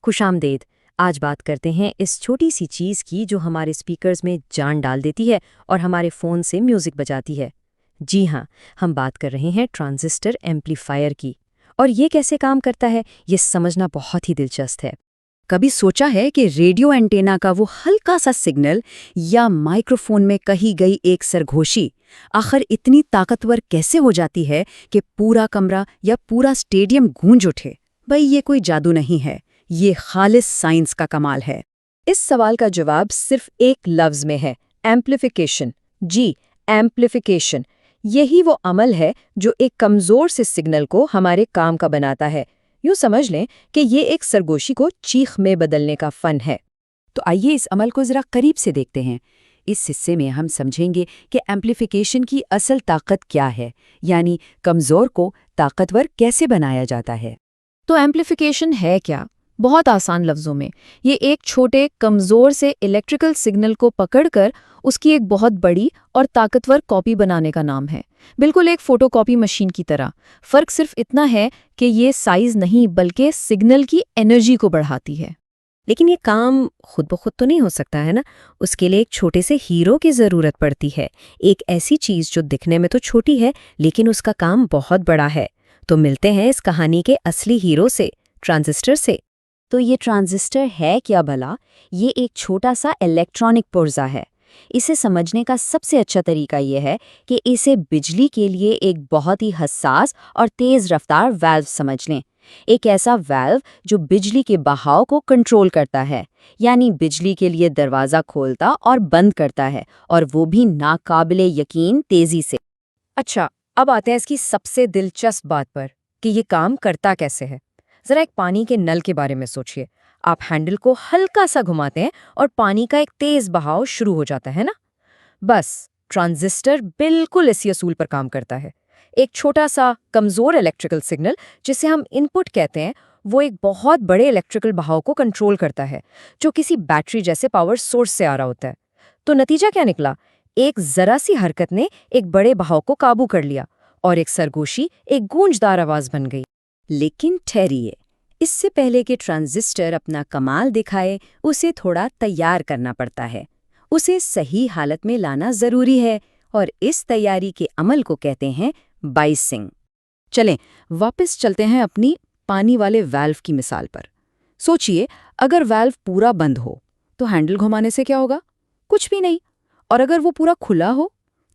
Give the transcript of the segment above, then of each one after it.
खुशामदीद। आज बात करते हैं इस छोटी सी चीज़ की जो हमारे स्पीकर्स में जान डाल देती है और हमारे फ़ोन से म्यूज़िक बजाती है। जी हाँ, हम बात कर रहे हैं ट्रांजिस्टर एम्पलीफायर की। और ये कैसे काम करता है, ये समझना बहुत ही दिलचस्प है। कभी सोचा है कि रेडियो एंटेना का वो हल्का सा सिग्नल या माइक्रोफोन में कही गई एक सरगोशी आखिर इतनी ताकतवर कैसे हो जाती है कि पूरा कमरा या पूरा स्टेडियम गूंज उठे? भाई ये कोई जादू नहीं है, ये खालिस साइंस का कमाल है। इस सवाल का जवाब सिर्फ एक लफ्ज़ में है, एम्प्लीफिकेशन। जी, एम्प्लीफिकेशन। यही वो अमल है जो एक कमज़ोर से सिग्नल को हमारे काम का बनाता है। यूँ समझ लें कि ये एक सरगोशी को चीख में बदलने का फ़न है। तो आइए इस अमल को ज़रा करीब से देखते हैं। इस हिस्से में हम समझेंगे कि एम्प्लीफिकेशन की असल ताकत क्या है, यानी कमज़ोर को ताकतवर कैसे बनाया जाता है। तो एम्प्लीफिकेशन है क्या? बहुत आसान लफ्ज़ों में, ये एक छोटे कमज़ोर से इलेक्ट्रिकल सिग्नल को पकड़कर उसकी एक बहुत बड़ी और ताकतवर कॉपी बनाने का नाम है। बिल्कुल एक फ़ोटोकॉपी मशीन की तरह। फ़र्क सिर्फ इतना है कि ये साइज़ नहीं बल्कि सिग्नल की एनर्जी को बढ़ाती है। लेकिन ये काम खुद ब खुद तो नहीं हो सकता है ना। उसके लिए एक छोटे से हीरो की ज़रूरत पड़ती है। एक ऐसी चीज़ जो दिखने में तो छोटी है लेकिन उसका काम बहुत बड़ा है। तो मिलते हैं इस कहानी के असली हीरो से, ट्रांजिस्टर से। तो ये ट्रांजिस्टर है क्या भला? ये एक छोटा सा इलेक्ट्रॉनिक पुर्जा है। इसे समझने का सबसे अच्छा तरीका ये है कि इसे बिजली के लिए एक बहुत ही हसास और तेज़ रफ्तार वाल्व समझ लें। एक ऐसा वाल्व जो बिजली के बहाव को कंट्रोल करता है, यानी बिजली के लिए दरवाज़ा खोलता और बंद करता है, और वो भी नाकाबिले यकीन तेज़ी से। अच्छा, अब आते हैं इसकी सबसे दिलचस्प बात पर कि ये काम करता कैसे है। ज़रा एक पानी के नल के बारे में सोचिए। आप हैंडल को हल्का सा घुमाते हैं और पानी का एक तेज़ बहाव शुरू हो जाता है ना। बस ट्रांजिस्टर बिल्कुल इसी असूल पर काम करता है। एक छोटा सा कमज़ोर इलेक्ट्रिकल सिग्नल जिसे हम इनपुट कहते हैं, वो एक बहुत बड़े इलेक्ट्रिकल बहाव को कंट्रोल करता है जो किसी बैटरी जैसे पावर सोर्स से आ रहा होता है। तो नतीजा क्या निकला? एक ज़रा सी हरकत ने एक बड़े बहाव को काबू कर लिया और एक सरगोशी, एक गूंजदार आवाज़ बन गई। लेकिन ठहरिए, इससे पहले कि ट्रांजिस्टर अपना कमाल दिखाए, उसे थोड़ा तैयार करना पड़ता है। उसे सही हालत में लाना ज़रूरी है, और इस तैयारी के अमल को कहते हैं बाइसिंग। चलें, वापस चलते हैं अपनी पानी वाले वाल्व की मिसाल पर। सोचिए, अगर वाल्व पूरा बंद हो तो हैंडल घुमाने से क्या होगा? कुछ भी नहीं। और अगर वो पूरा खुला हो,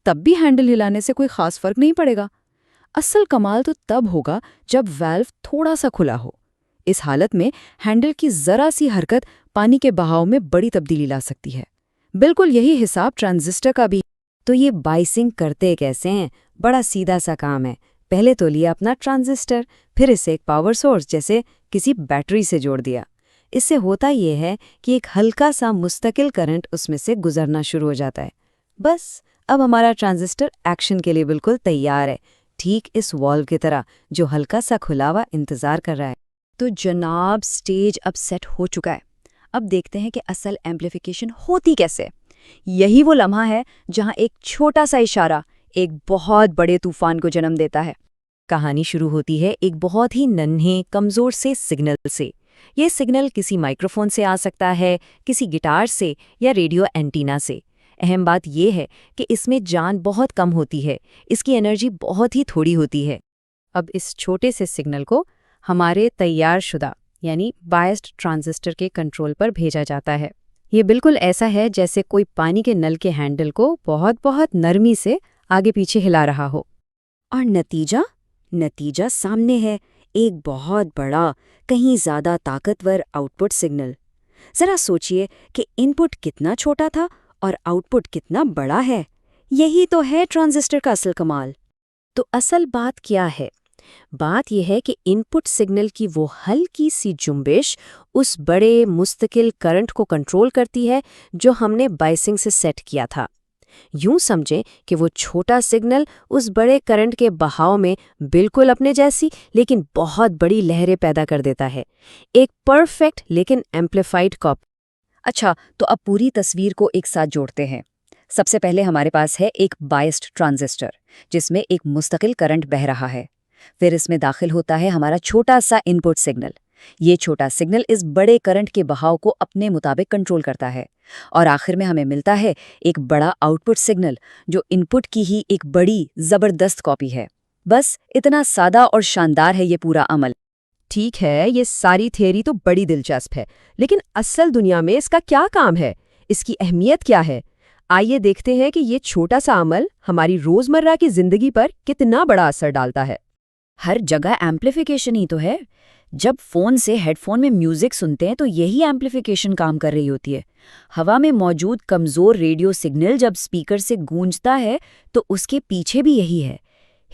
तब भी हैंडल हिलाने से कोई खास फर्क नहीं पड़ेगा। असल कमाल तो तब होगा जब वाल्व थोड़ा सा खुला हो। इस हालत में हैंडल की जरा सी हरकत पानी के बहाव में बड़ी तब्दीली ला सकती है। बिल्कुल यही हिसाब ट्रांजिस्टर का भी। तो ये बाइसिंग करते कैसे हैं? बड़ा सीधा सा काम है। पहले तो लिया अपना ट्रांजिस्टर, फिर इसे एक पावर सोर्स जैसे किसी बैटरी से जोड़ दिया। इससे होता ये है कि एक हल्का सा मुस्तकिल करंट उसमें से गुजरना शुरू हो जाता है। बस अब हमारा ट्रांजिस्टर एक्शन के लिए बिल्कुल तैयार है, ठीक इस वॉल्व की तरह जो हल्का सा खुला हुआ इंतजार कर रहा है। तो जनाब, स्टेज अब सेट हो चुका है। अब देखते हैं कि असल एम्प्लीफिकेशन होती कैसे। यही वो लम्हा है जहां एक छोटा सा इशारा एक बहुत बड़े तूफान को जन्म देता है। कहानी शुरू होती है एक बहुत ही नन्हे कमज़ोर से सिग्नल से। ये सिग्नल किसी माइक्रोफोन से आ सकता है, किसी गिटार से या रेडियो एंटीना से। अहम बात यह है कि इसमें जान बहुत कम होती है, इसकी एनर्जी बहुत ही थोड़ी होती है। अब इस छोटे से सिग्नल को हमारे तैयारशुदा यानी बायस्ड ट्रांजिस्टर के कंट्रोल पर भेजा जाता है। ये बिल्कुल ऐसा है जैसे कोई पानी के नल के हैंडल को बहुत बहुत नरमी से आगे पीछे हिला रहा हो। और नतीजा सामने है, एक बहुत बड़ा, कहीं ज़्यादा ताकतवर आउटपुट सिग्नल। ज़रा सोचिए कि इनपुट कितना छोटा था और आउटपुट कितना बड़ा है। यही तो है ट्रांजिस्टर का असल कमाल। तो असल बात क्या है? बात यह है कि इनपुट सिग्नल की वो हल्की सी जुम्बिश उस बड़े मुस्तकिल करंट को कंट्रोल करती है जो हमने बाइसिंग से सेट किया था। यूं समझें कि वो छोटा सिग्नल उस बड़े करंट के बहाव में बिल्कुल अपने जैसी लेकिन बहुत बड़ी लहरें पैदा कर देता है। एक परफेक्ट लेकिन एम्प्लीफाइड कॉपी। अच्छा, तो अब पूरी तस्वीर को एक साथ जोड़ते हैं। सबसे पहले हमारे पास है एक बायस्ड ट्रांजिस्टर जिसमें एक मुस्तकिल करंट बह रहा है। फिर इसमें दाखिल होता है हमारा छोटा सा इनपुट सिग्नल ये छोटा सिग्नल इस बड़े करंट के बहाव को अपने मुताबिक कंट्रोल करता है और आखिर में हमें मिलता है एक बड़ा आउटपुट सिग्नल जो इनपुट की ही एक बड़ी जबरदस्त कॉपी है। बस इतना सादा और शानदार है ये पूरा अमल। ठीक है, ये सारी थियरी तो बड़ी दिलचस्प है, लेकिन असल दुनिया में इसका क्या काम है? इसकी अहमियत क्या है? आइए देखते हैं कि ये छोटा सा अमल हमारी रोजमर्रा की जिंदगी पर कितना बड़ा असर डालता है। हर जगह एम्प्लीफिकेशन ही तो है। जब फोन से हेडफोन में म्यूजिक सुनते हैं तो यही एम्प्लीफिकेशन काम कर रही होती है। हवा में मौजूद कमजोर रेडियो सिग्नल जब स्पीकर से गूंजता है तो उसके पीछे भी यही है।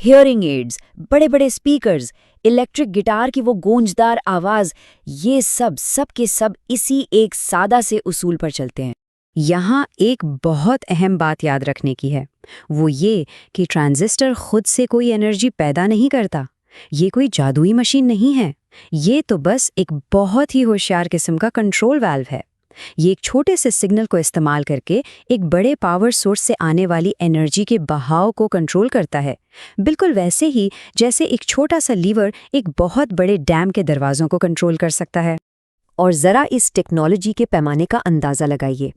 हियरिंग एड्स, बड़े बड़े स्पीकर्स, इलेक्ट्रिक गिटार की वो गूंजदार आवाज, ये सब के सब इसी एक सादा से उसूल पर चलते हैं। यहाँ एक बहुत अहम बात याद रखने की है, वो ये कि ट्रांजिस्टर खुद से कोई एनर्जी पैदा नहीं करता। ये कोई जादुई मशीन नहीं है, ये तो बस एक बहुत ही होशियार किस्म का कंट्रोल वाल्व है। ये एक छोटे से सिग्नल को इस्तेमाल करके एक बड़े पावर सोर्स से आने वाली एनर्जी के बहाव को कंट्रोल करता है, बिल्कुल वैसे ही जैसे एक छोटा सा लीवर एक बहुत बड़े डैम के दरवाजों को कंट्रोल कर सकता है। और जरा इस टेक्नोलॉजी के पैमाने का अंदाजा लगाइए।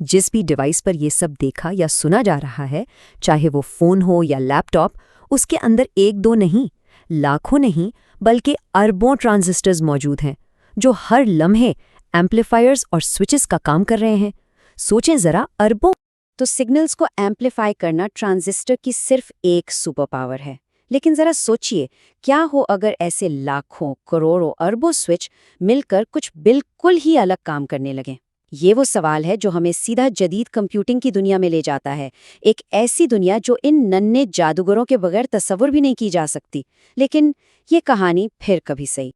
जिस भी डिवाइस पर ये सब देखा या सुना जा रहा है, चाहे वो फोन हो या लैपटॉप, उसके अंदर एक दो नहीं, लाखों नहीं, बल्कि अरबों ट्रांजिस्टर्स मौजूद हैं जो हर लम्हे एम्पलीफायर्स और स्विचेस का काम कर रहे हैं। सोचें जरा, अरबों। तो सिग्नल्स को एम्प्लीफाई करना ट्रांजिस्टर की सिर्फ एक सुपर पावर है, लेकिन जरा सोचिए, क्या हो अगर ऐसे लाखों, करोड़ों, अरबों स्विच मिलकर कुछ बिल्कुल ही अलग काम करने लगें? ये वो सवाल है जो हमें सीधा जदीद कंप्यूटिंग की दुनिया में ले जाता है, एक ऐसी दुनिया जो इन नन्हे जादूगरों के बगैर तस्वुर भी नहीं की जा सकती। लेकिन ये कहानी फिर कभी सही।